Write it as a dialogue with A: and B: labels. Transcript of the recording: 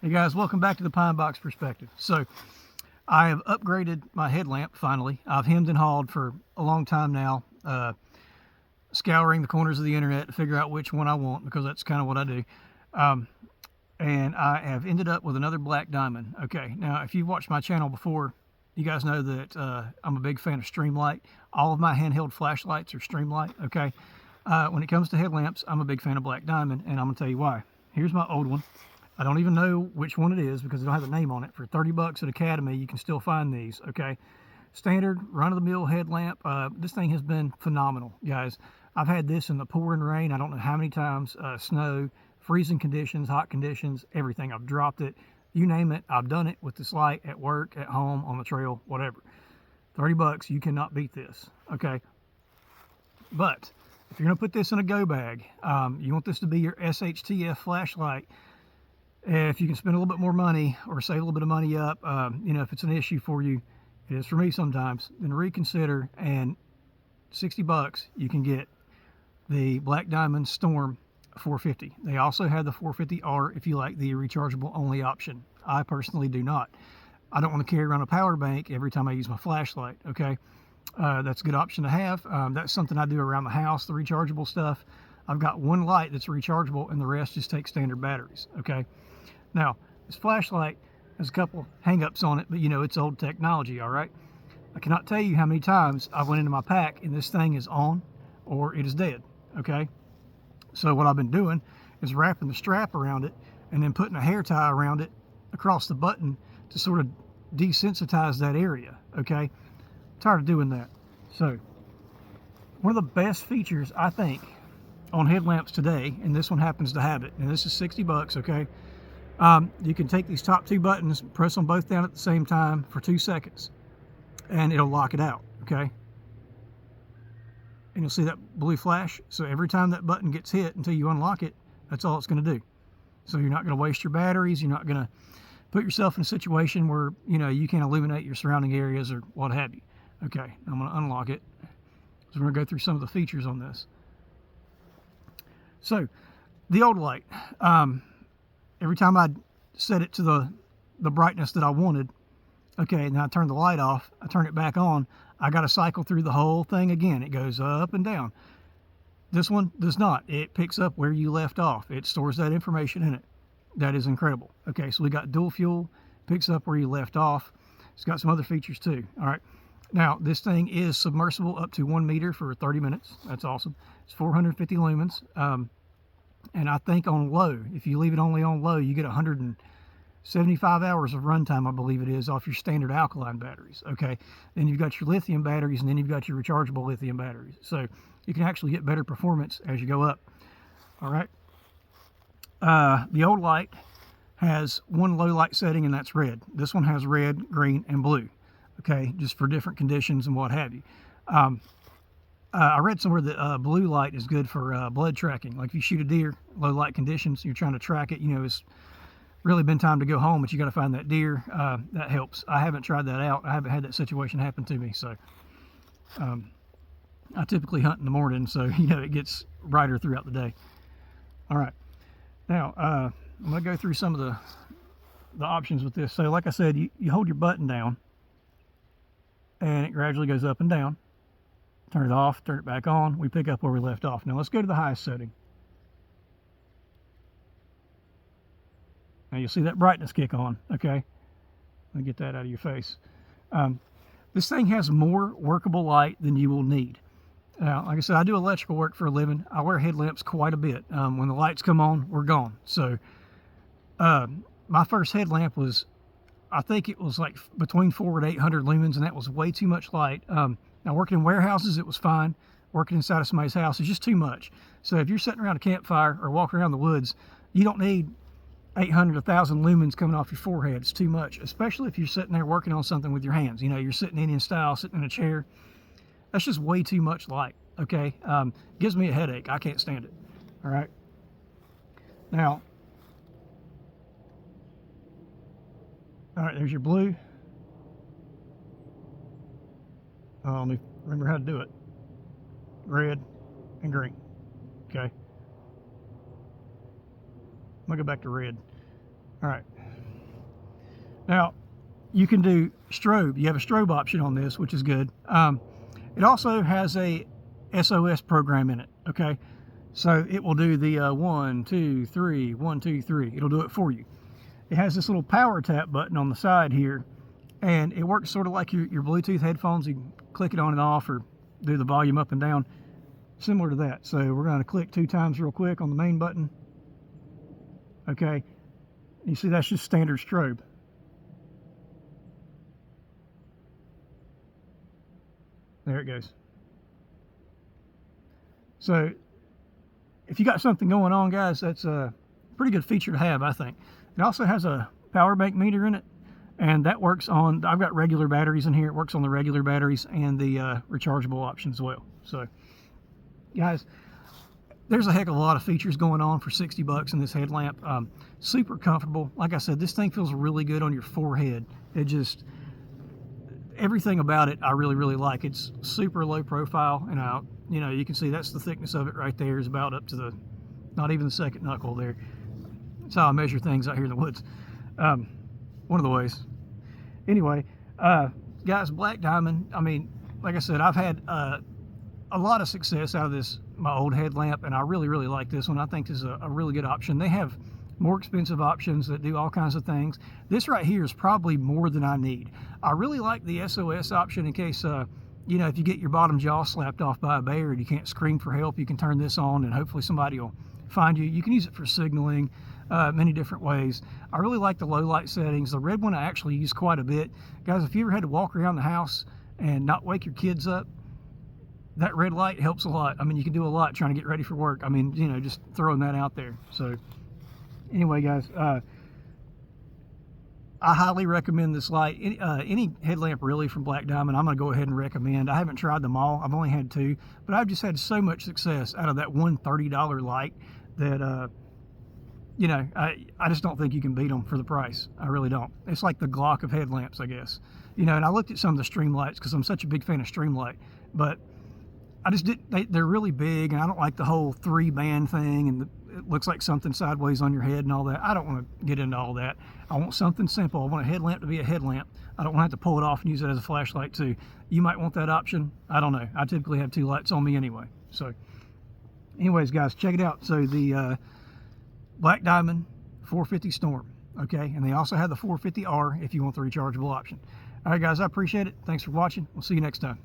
A: Hey guys, welcome back to the Pine Box Perspective. So I have upgraded my headlamp finally. I've hemmed and hawed for a long time now, scouring the corners of the internet to figure out which one I want, because that's kind of what I do. And I have ended up with another black diamond. Okay, now if you've watched my channel before, you guys know that I'm a big fan of Streamlight. All of my handheld flashlights are Streamlight. Okay, when it comes to headlamps, I'm a big fan of black diamond, and I'm gonna tell you why. Here's my old one. I don't even know which one it is because it don't have a name on it. For 30 bucks at Academy, you can still find these. Okay, standard run-of-the-mill headlamp. This thing has been phenomenal, guys. I've had this in the pouring rain, I don't know how many times, snow, freezing conditions, hot conditions, everything. I've dropped it, you name it, I've done it with this light at work, at home, on the trail, whatever. 30 bucks, you cannot beat this. Okay, but if you're gonna put this in a go bag, you want this to be your SHTF flashlight. If you can spend a little bit more money or save a little bit of money up, you know, if it's an issue for you, it is for me sometimes, then reconsider. And 60 bucks, you can get the Black Diamond Storm 450. They also have the 450R if you like the rechargeable only option. I personally do not. I don't want to carry around a power bank every time I use my flashlight. Okay, that's a good option to have. That's something I do around the house, the rechargeable stuff. I've got one light that's rechargeable and the rest just takes standard batteries. Okay, now this flashlight has a couple hang-ups on it, but you know, it's old technology. All right, I cannot tell you how many times I went into my pack and this thing is on or it is dead. Okay, so what I've been doing is wrapping the strap around it and then putting a hair tie around it across the button to sort of desensitize that area. Okay, I'm tired of doing that. So one of the best features I think on headlamps today, and this one happens to have it, and this is 60 bucks. Okay, you can take these top two buttons, press them both down at the same time for 2 seconds, and it'll lock it out. Okay, and you'll see that blue flash. So every time that button gets hit until you unlock it, that's all it's going to do. So you're not going to waste your batteries, you're not going to put yourself in a situation where, you know, you can't illuminate your surrounding areas or what have you. Okay, I'm going to unlock it. So we're going to go through some of the features on this. So the old light, every time I set it to the brightness that I wanted, okay, and I turn the light off, I turn it back on, I got to cycle through the whole thing again. It goes up and down. This one does not. It picks up where you left off. It stores that information in it. That is incredible. Okay, so we got dual fuel, picks up where you left off. It's got some other features too. All right, now this thing is submersible up to 1 meter for 30 minutes. That's awesome. It's 450 lumens. And I think on low, if you leave it only on low, you get 175 hours of runtime, I believe it is, off your standard alkaline batteries. Okay, then you've got your lithium batteries, and then you've got your rechargeable lithium batteries. So you can actually get better performance as you go up. All right. The old light has one low light setting, and that's red. This one has red, green, and blue. Okay, just for different conditions and what have you. I read somewhere that blue light is good for blood tracking. Like if you shoot a deer, low light conditions, you're trying to track it, you know, it's really been time to go home, but you got to find that deer. That helps. I haven't tried that out. I haven't had that situation happen to me. So I typically hunt in the morning, so you know, it gets brighter throughout the day. All right, now I'm gonna go through some of the options with this. So like I said, you hold your button down and it gradually goes up and down. Turn it off, turn it back on. We pick up where we left off. Now let's go to the highest setting. Now you'll see that brightness kick on. Okay, let me get that out of your face. This thing has more workable light than you will need. Now, like I said, I do electrical work for a living. I wear headlamps quite a bit. When the lights come on, we're gone. So my first headlamp was, I think it was like between 400 and 800 lumens, and that was way too much light. Now working in warehouses, it was fine. Working inside of somebody's house is just too much. So if you're sitting around a campfire or walking around the woods, you don't need 800, 1,000 lumens coming off your forehead. It's too much, especially if you're sitting there working on something with your hands. You know, you're sitting Indian style, sitting in a chair. That's just way too much light. Okay, gives me a headache. I can't stand it. All right. Now, all right, there's your blue. Let me remember how to do it. Red and green. Okay. I'm gonna go back to red. All right. Now, you can do strobe. You have a strobe option on this, which is good. It also has a SOS program in it, okay? So it will do the 1, 2, 3, 1, 2, 3. It'll do it for you. It has this little power tap button on the side here, and it works sort of like your Bluetooth headphones. You can click it on and off or do the volume up and down, similar to that. So we're going to click 2 times real quick on the main button. Okay, you see that's just standard strobe. There it goes. So if you got something going on, guys, that's a pretty good feature to have, I think. It also has a power bank meter in it, and that works on, I've got regular batteries in here. It works on the regular batteries and the rechargeable option as well. So guys, there's a heck of a lot of features going on for 60 bucks in this headlamp. Super comfortable. Like I said, this thing feels really good on your forehead. It just, everything about it I really, really like. It's super low profile, and you know, you can see that's the thickness of it right there, is about up to the, not even the second knuckle there. That's how I measure things out here in the woods. One of the ways. Anyway, guys, Black Diamond, I mean, like I said, I've had a lot of success out of this, my old headlamp, and I really, really like this one. I think this is a really good option. They have more expensive options that do all kinds of things. This right here is probably more than I need. I really like the SOS option in case, you know, if you get your bottom jaw slapped off by a bear and you can't scream for help, you can turn this on and hopefully somebody will find you. You can use it for signaling, many different ways. I really like the low light settings. The red one I actually use quite a bit. Guys, if you ever had to walk around the house and not wake your kids up, that red light helps a lot. I mean, you can do a lot trying to get ready for work. I mean, you know, just throwing that out there. So anyway, guys, I highly recommend this light. Any headlamp really from Black Diamond, I'm going to go ahead and recommend. I haven't tried them all. I've only had 2, but I've just had so much success out of that one $30 light that, you know, I just don't think you can beat them for the price. I really don't. It's like the Glock of headlamps, I guess. You know, and I looked at some of the stream lights because I'm such a big fan of stream light, but I just didn't, they're really big, and I don't like the whole 3-band thing, and it looks like something sideways on your head and all that. I don't want to get into all that. I want something simple. I want a headlamp to be a headlamp. I don't want to have to pull it off and use it as a flashlight too. You might want that option. I don't know. I typically have 2 lights on me anyway. So anyways, guys, check it out. So the Black Diamond 450 Storm, okay? And they also have the 450R if you want the rechargeable option. All right, guys, I appreciate it. Thanks for watching. We'll see you next time.